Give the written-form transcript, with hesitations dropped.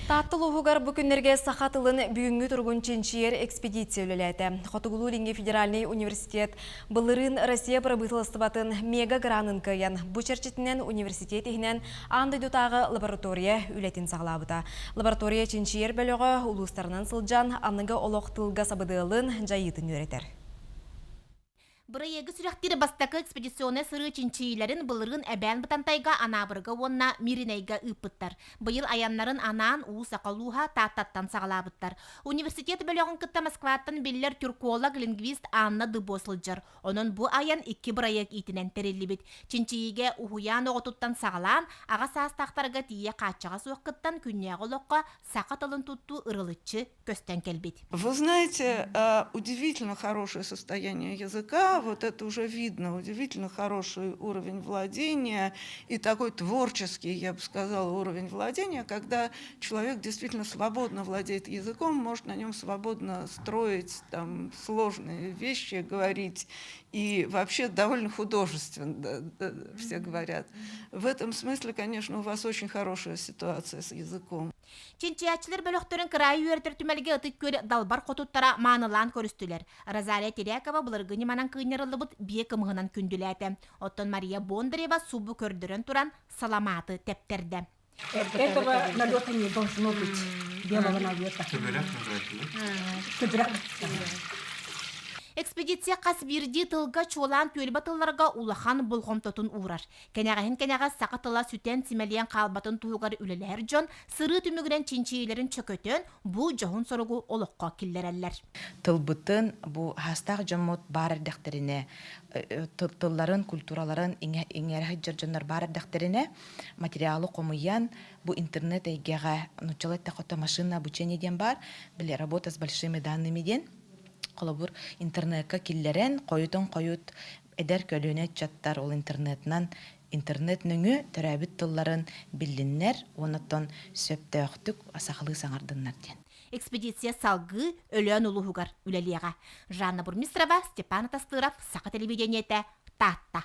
Таттылуғығар бүкіндерге сақатылын бүгінгі тұрғын ченчиер экспедиция өлеләді. Хотугулу Линге Федеральный университет бұлырын Россия правительстватын мега гранын кыян. Бұчарчетінен университет ехінен андайдутағы лаборатория үлетін сағылабыда. Лаборатория ченчиер бөлігі ұлыстарынан сылжан анығы олықтылға сабыдылын жайытын өретер. Бұрайығы сүректері бастақы экспедиционы сыры чинчийлерін бұлырын әбән бұтантайға анабырға онна миринайға үппіттар. Бұйыл аянларын анаан уысақалуға таттаттан сағалабыттар. Университет бөліғін кітті Москваттан беллер түрколог лингвист Анна Дыбосылжыр. Оның бұ аян 2 бұрайық итінен терелі бет. Чинчийге ухуян оғытуттан сағалан, аға састақтарға тие қачаға соққыттан күннеғі лоққа сақатылын тұтту ырылытчы көстен келбет. Вы знаете, удивительно хорошее состояние языка. Вот это уже видно, удивительно хороший уровень владения и такой творческий, я бы сказала, уровень владения, когда человек действительно свободно владеет языком, может на нем свободно строить там сложные вещи, говорить, и вообще довольно художественно, все говорят. В этом смысле, конечно, у вас очень хорошая ситуация с языком. Чинчиячылар бөлөктөрүн кырайы үйөртер түмелге ытык көр далбар котуттара маанылан көрүстүлер. Розалия Терякова былыргыны манан кыйнырылыбыт бие кымыгынан күндүләте. Оттон Мария Бондарева субу көрдөрөн туран саламаты тептерде. Этого налета не должно быть, белого налета. Экспедиция қасбирди тылға чолан төлбі тылларға улахан бұлғымтотын урар. Кенеғахин сақатыла сүтен симелиен қалбатын туғар үлелер жон, сыры түмігірен чинчийлерін чөкөтен бұ жоғын сорығы олыққа келдерелер. Тылбытын бұ хастақ жомот бар әрдәқтеріне, тылларын, культураларын еңері жыржынар бар әрдәқтеріне материалы қомыян бұ интернет әйгеға нучалетті қота машина обучениеден бар, біле работа с большими данными ден. Қолабыр интернетка киллерен қойытын қойыт әдер көліне чаттар ол интернетнан интернет нүңі түрәбіт тылларын біліннер, онаттан сөпті өқтік асақылы саңардыннар ден. Экспедиция салгы өлен ұлығығар үлелеға. Жанна Бурмистрова, Степан Тастыров, Сақа телевидениеті, Татта.